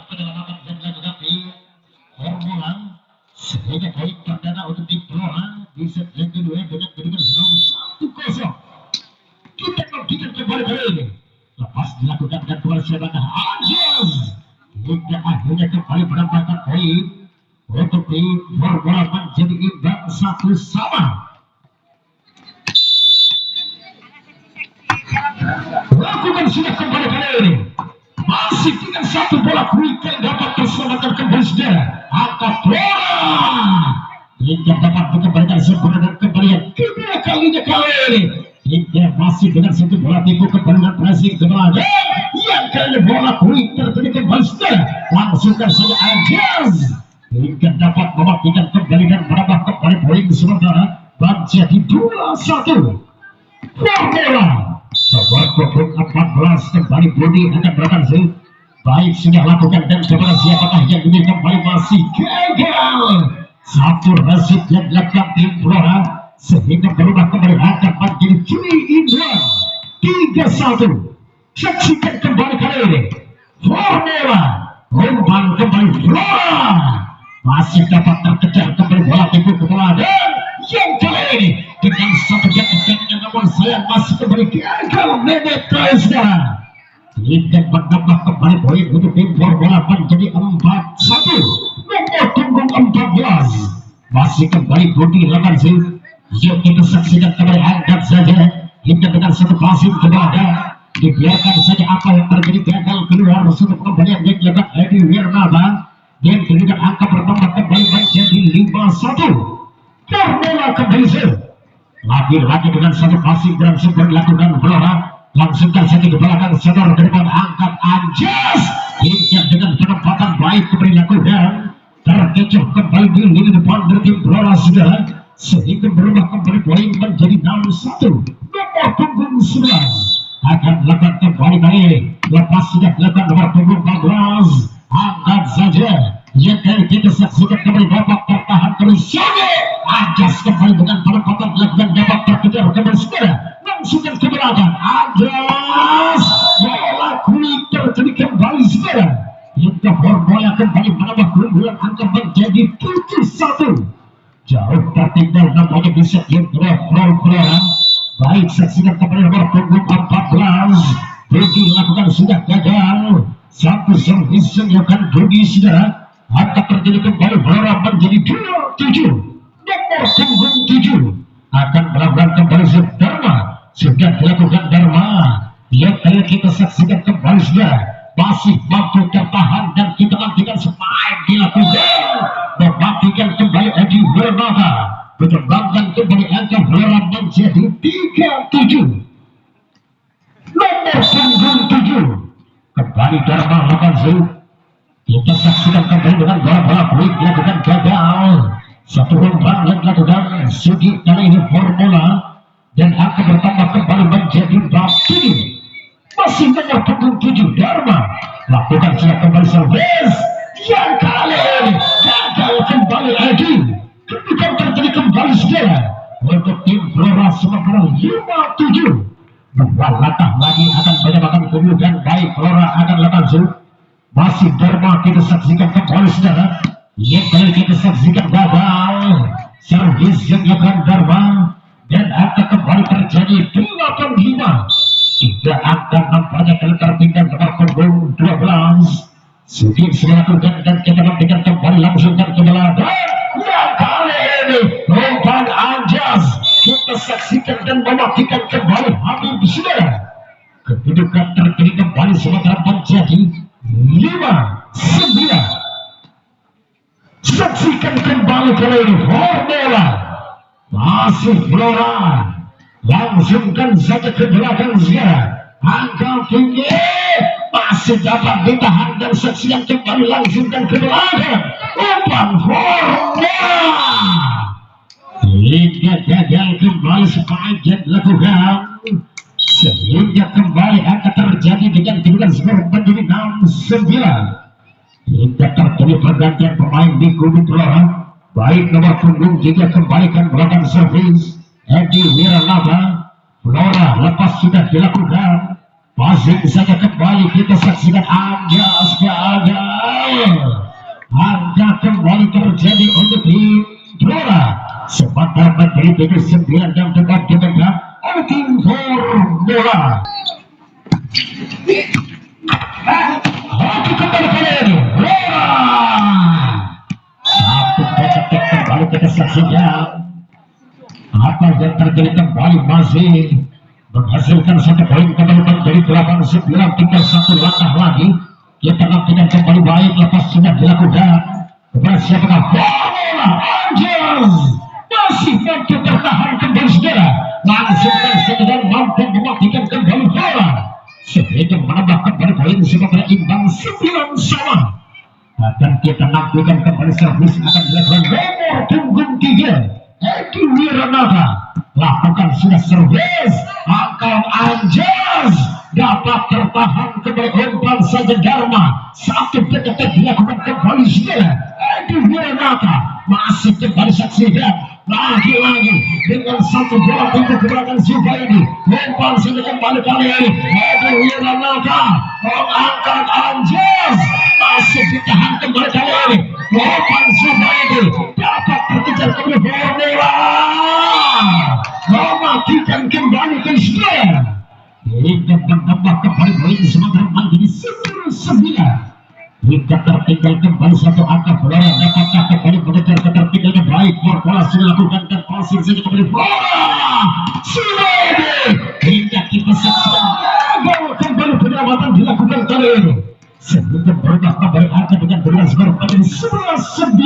kedalaman dan tetapi formula sehingga baik perdana untuk di Flora di set yang kedua dengan kedudukan 1-0. Kita nantikan kembali kali ini. Lepas dilakukan dengan kembali serangan Anjas hingga akhirnya kembali menambahkan poin untuk di formula menjadi imbang 1-1. Lakukan sudah kembali kali ini. Masih dengan satu bola quick yang dapat terselamatkan kembali saudara. Angkat bola hingga dapat dikembalikan sempurna dan kembali yang kedua kalinya kali ini. Hingga masih dengan satu bola tipu kembali dan pressing ke belakang. Yang kali bola quick terjadi kembali saudara. Langsungkan saja Anjas hingga dapat mematikan kembali dan menambah kembali poin sementara menjadi 2-1. Formula nomor 14 kembali Budi akan berhasil. Baik sudah lakukan dan coba siapakah yang ini kembali masih gagal. Satu resip yang dilakukan tim Flora sehingga berubah kembali akan menjadi 3-1. Saksikan kembali kali ini Formula umpan kembali Flora masih dapat terkejar kembali bola tipu ke belakang. Yang kali ini dengan satu jatuh namun saya masih kembali gagal menetralisnya hingga menambah kembali poin untuk tim Formula menjadi 4-1. Nomor punggung 14 masih kembali Budi Lamansi. Yuk kita saksikan kembali angkat saja hingga dengan satu pasing ke belakang dibiarkan saja apa yang terjadi gagal keluar satu pengembalian yang dilakukan Edi Wirnava dan kemudian angka bertambah kembali menjadi 5-1. Formula kembali lagi dengan satu pasing dan super dilakukan Flora. Langsungkan saja ke belakang sadar ke depan angkat Anjas hingga dengan penempatan baik kembali dilakukan terkecoh kembali di lini depan dari tim Flora sudah sehingga berubah kembali poin menjadi 6-1. Nomor punggung 11 akan dilakukan kembali kali ini. Lepas sudah dilakukan nomor punggung 14 angkat saja yang kali kita saksikan kembali dapat tertahan kembali saja. Anjas kembali dengan penempatan dilakukan dapat terkejar kembali segera langsungkan ke belakang Anjas bola kulit terjadi kembali segera hingga Formula kembali menambah keunggulan angka menjadi 7-1. Jauh tertinggal nampaknya bisa yang Flora. Baik saksikan kembali nomor punggung 14 Budi lakukan sudah gagal. Satu servis yang dilakukan Budi sudah angka terjadi kembali Flora menjadi 2-7. Nomor punggung 7 akan melakukan kembali Dharma. Sudah dilakukan Dharma. Yang kali kita saksikan kembali sudah masih mampu tertahan dan kita nantikan spike dilakukan mematikan kembali Edi Wirnava berkembangkan kembali angka Flora menjadi 3-7. Nomor punggung 7 kembali Dharma lakukan kita saksikan kembali dengan bola-bola quick dilakukan gagal. Satu umpan yang dilakukan Sudi kali ini Formula dan akan bertambah kembali menjadi 4-7. Masih nomor punggung 7 Dharma lakukan sudah kembali servis yang kali ini gagal kembali Edi. Kemudian terjadi kembali segera untuk tim Flora sementara 5-7. Dua langkah lagi akan menyamakan kemudian baik Flora akan lakukan masih Dharma kita saksikan kembali saudara. Yang kali kita saksikan gagal servis yang dilakukan Dharma dan akan kembali terjadi 8-5. Tidak akan nampaknya kali tertinggal nomor punggung 12 Sudi melakukan dan kita nantikan kembali langsungkan ke belakang. Yang kali ini umpan Anjas kita saksikan dan mematikan kembali Habib saudara. Kedudukan terjadi kembali sementara menjadi 5-9. Saksikan kembali kali ini Formula masih Flora. Langsungkan saja ke belakang sekarang angka tinggi masih dapat ditahan dan saksikan kembali langsungkan ke belakang umpan Formula hingga gagal kembali sepanjang dilakukan sehingga kembali akan terjadi dengan kedudukan skor menjadi 6-9. Hingga terjadi pergantian pemain di kubu Flora. Baik nomor punggung 3 kembalikan belakang servis Edi Wirnava. Flora lepas sudah dilakukan Masih saja kembali kita saksikan Anjas gagal. Angka kembali terjadi untuk tim Dora. Sementara menjadi 79 dan tetap dipegang oleh tim Dora. Hoki kembali kali Dora. Satu detik kembali kita saksikan. Apa yang terjadi kembali masih menghasilkan satu poin kembali menjadi 8-9, tinggal satu langkah lagi. Kita nantikan kembali baik lepas sudah dilakukan. Siapakah bola Anjas masih mampu bertahan kembali saudara. Langsung dan mampu mematikan kembali bola sehingga menambah kembali poin sementara imbang 9 sama. Dan kita nantikan kembali servis akan dilakukan nomor punggung 3 Eki Wiranata. Lakukan sudah servis, angkat Anjas dapat tertahan kembali umpan saja Dharma. Satu detik dilakukan kembali saudara. Eki Wiranata masih kembali saksikan lagi-lagi dengan satu bola pintu ke belakang Zubaidi. Umpan saja kembali kali ini Eki Wiranata mengangkat Anjas masih ditahan kembali kali ini. Umpan Zubaidi dapat terkejar kembali Borneo. Mematikan kembali ke saudara. Hingga menambah kembali poin sementara menjadi 9. Hingga tertinggal kembali satu angka bola. Dapatkah kembali mengejar ketertinggalannya baik. Bola sudah dilakukan dan pasir saja kembali bola Subaidi. Hingga kita saksikan gagal kembali penyelamatan dilakukan kali ini sehingga berubah kembali angka dengan berulang skor menjadi 11-9.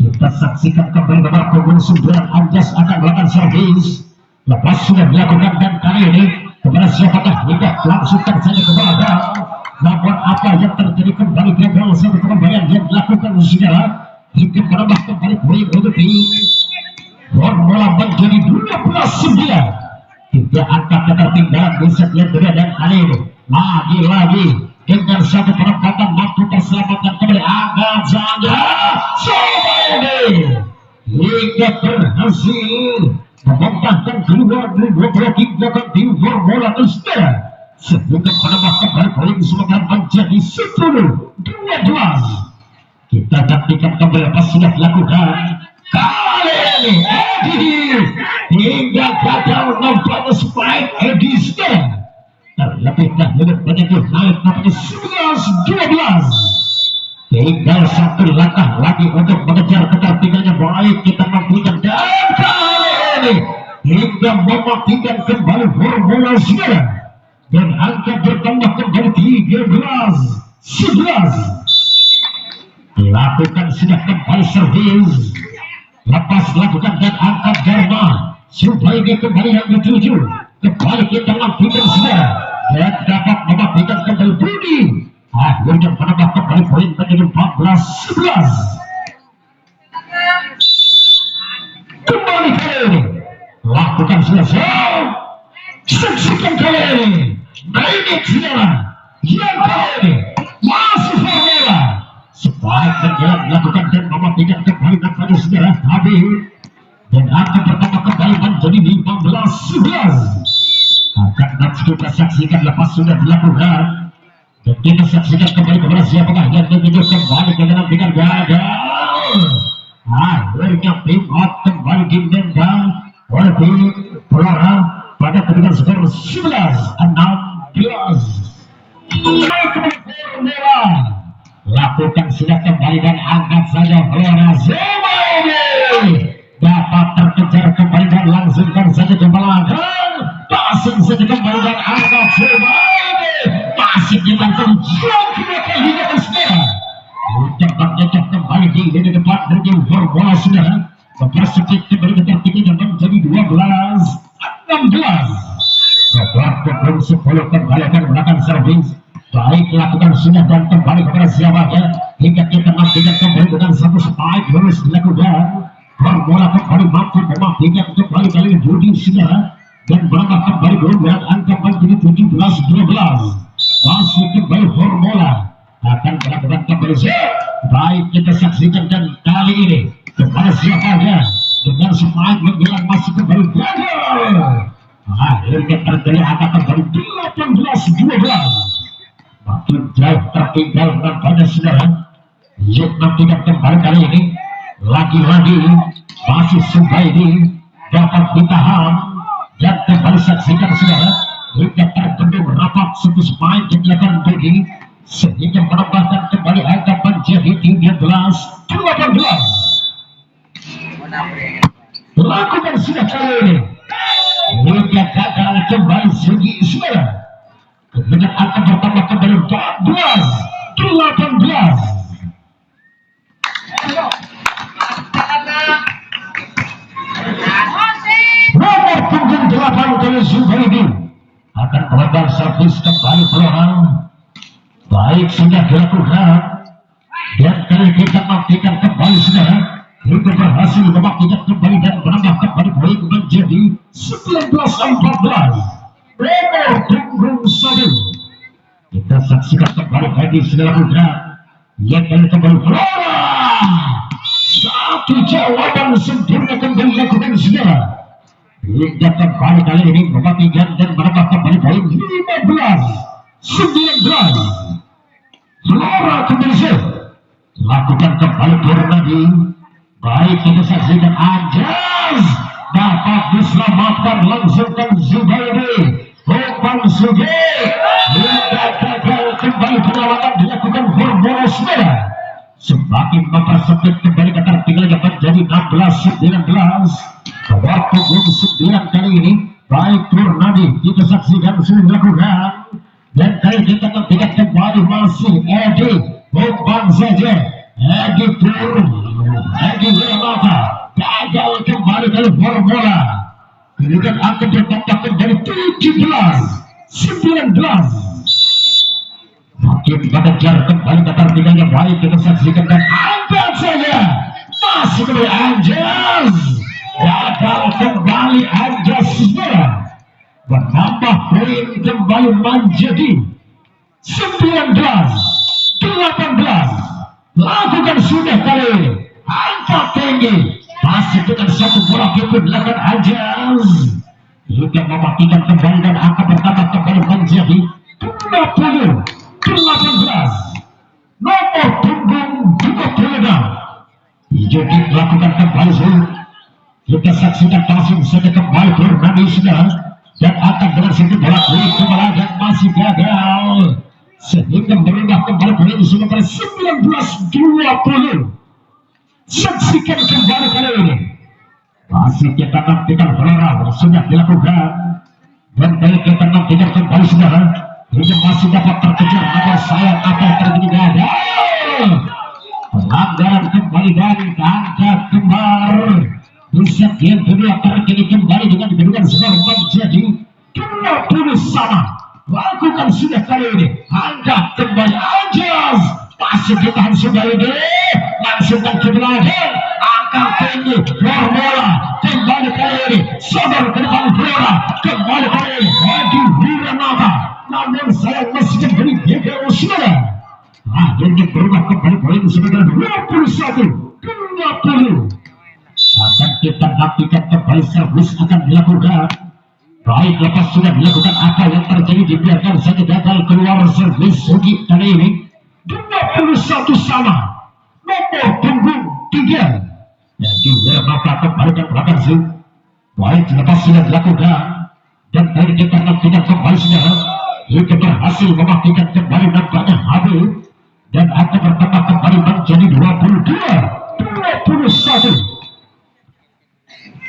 Kita saksikan kembali nomor punggung 9 Anjas akan melakukan servis. Lepas sudah dilakukan dan kali ini kepada siapakah tidak langsung saja ke bola. Namun apa yang terjadi kembali gagal satu kembalian yang dilakukan saudara hingga menambah kembali poin untuk tim bola menjadi 12-9. Tiga angka ketertinggalan di set yang berbeda dan kali ini lagi-lagi dengan satu penempatan mampu terselamatkan kembali angkat saja Subaidi hingga berhasil membentangkan keluar dari 23 belakang tim Bola Ustaz sehingga menambah kembali poin sementara menjadi 10-12. Kita nantikan kembali apa sudah dilakukan kali ini Edi hingga gagal membantu spike Edi Stan. Terlebih dahulu menyebut naik namanya 11-12. Tinggal satu langkah lagi untuk mengejar ketertinggalannya baik kita mampukan dan kali ini hingga mematikan kembali Bola saudara dan angka bertambah kembali 13-11. Lakukan sudah kembali servis, lepas lakukan dan angkat Dharma Subaidi kembali yang ketujuh. Kembali kita lakukan saudara dan dapat mematikan kembali Budi. Akhirnya menambah kembali poin menjadi 14-11. Kembali kali ini lakukan selesai. Saksikan kali ini Naini Tiara yang kali ini masih formula sebaik yang dilakukan dan mematikan kembali kembali saudara tadi dan akan pertama kembali menjadi 15-11. Akan kita saksikan lepas sudah dilakukan dan kita saksikan kembali kepada siapakah yang menunjuk kembali ke dalam dengan gagal. Akhirnya tim out kembali dimendang oleh tim Pelora pada kedudukan skor 11-16. Lakukan sudah kembali dan angkat saja Pelora Zubaidi dapat terkejar kembali dan langsungkan saja ke belakang. Pasang saja kembali dan angkat Zubaidi masih dibantu jauh ke hingga ke saudara. Cepat kembali di depan dari Bola saudara mempersempit kembali ketertinggalan menjadi 12-16. Setelah pukul 10 kembali akan melakukan servis baik lakukan sudah dan kembali kepada siapanya hingga kita nantikan kembali dengan satu spike harus dilakukan. Bola kembali mampu mematikan kembali kali Budi saudara dan menambah kembali dengan angka menjadi 17-12. Masuk kembali Bola akan melakukan kembali baik kita saksikan dan kali ini kepada siapanya dengan spike menggelar masih kembali gagal. Akhirnya terjadi angka kembali 18-12. Makin jauh tertinggal nampaknya saudara. Yuk nantikan kembali kali ini. Lagi-lagi masih Subaidi dapat ditahan dan kembali saksikan saudara. Hingga terbendung rapat setus main kegiatan bagi sehingga menambahkan kembali angka menjadi 13-18. Lakukan sudah kali ini. Hingga gagal kembali segi saudara. Kemudian akan bertambah kembali 14-18. Nomor punggung 8 kali Zubaidi akan melakukan servis kembali peluang. Baik sudah dilakukan dan kali kita nantikan kembali saudara. Itu berhasil memastikan kembali dan menambah kembali poin menjadi 19-14. Nomor punggung 1 kita saksikan kembali tadi sudah lakukan yang kali kembali Flora. Satu jawaban sempurna kembali lakukan saudara. Hingga kembali kali ini mematikan dan menambah kembali poin 15-19. Flora kembali lakukan kembali Purnadi. Baik kita saksikan Anjas dapat diselamatkan langsung ke Zubairi. Umpan Sugi hingga gagal kembali penyelamatan dilakukan Formula Smeda. Semakin mempersempit kembali ketertinggalan menjadi 16-19. Waktu belum 9 kali ini baik Purnadi kita saksikan sudah dilakukan dan kali kita nantikan kembali masih Edi umpan saja Edi Wiramata gagal kembali dari Formula. Kemudian akan bertambah menjadi 17-19. Makin mengejar kembali ketertinggalan baik kita saksikan dan angkat saja masih kembali Anjas. Gagal kembali Anjas saudara. Menambah poin kembali menjadi 19-18. Lakukan sudah kali ini. Angkat tinggi. Masih dengan satu bola pun dilakukan Anjas. Juga mematikan kembali dan angka pertama kembali menjadi 20-18. Nomor punggung 26. Jadi lakukan kembali sudah. Kita saksikan langsung saja kembali Purnadi sudah. Dan akan dengan satu bola kulit kembali dan masih gagal. Sehingga berubah kembali poin sementara 19-20. Saksikan kembali kali ini. Masih kita nantikan Flora sudah dilakukan. Dan kali kita nantikan kembali saudara. Ini masih dapat terkejar namun sayang apa yang terjadi gagal. Pelanggaran kembali dari angka kembar. Bisa yang kedua terkini kembali dengan kedudukan skor menjadi 20 sama. Lakukan sudah kali ini. Angkat kembali Anjas. Masih ditahan sudah ini. Langsungkan ke belakang. Angkat tinggi. Formula. Kembali kali ini. Sabar ke depan Flora. Kembali kali ini. Edi Wiranata. Namun saya masih beri gagal saudara. Akhirnya berubah kembali poin sementara 21-20. Akan kita nantikan kembali servis akan dilakukan. Baik lepas sudah dilakukan apa yang terjadi dibiarkan saja gagal keluar servis Sugi kali ini 21 sama. Nomor punggung 3 yang juga maka kembalikan belakang Zul. Baik lepas sudah dilakukan dan kali kita nantikan kembali sudah juga berhasil memastikan kembali nampaknya Habib dan akan bertambah kembali menjadi 22-21.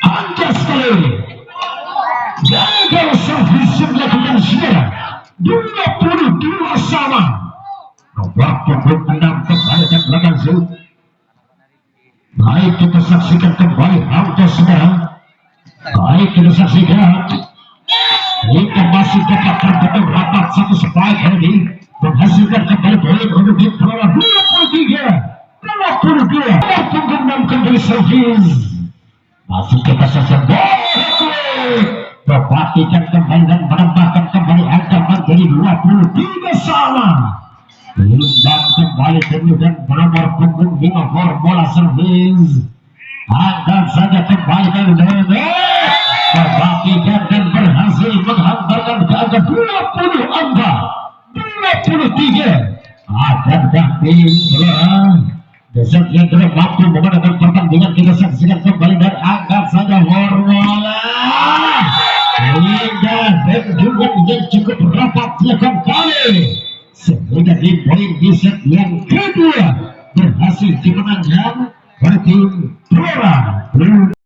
Anjas kali ini gagal servis yang dilakukan saudara 22 sama. Waktu punggung 6 kembali ke belakang Zul. Baik kita saksikan kembali Anjas saudara. Baik kita saksikan hingga masih dapat terbentuk rapat satu spike hari ini menghasilkan kembali poin untuk di Flora 23-22. Punggung 6 kembali servis. Masih kita saksikan mematikan kembali dan menambahkan kembali angka menjadi 23 sama. Dan kembali kemudian nomor punggung 5 Formula servis. Angkat saja kembali ke membagikan dan berhasil menghantarkan ke angka 20 angka 23. Akankah tim besok yang kedua mampu memenangkan pertandingan? Kita saksikan kembali dan angkat saja formula indah dan juga yang cukup rapat dilakukan kali sehingga di poin di set yang kedua berhasil dimenangkan oleh tim Blora.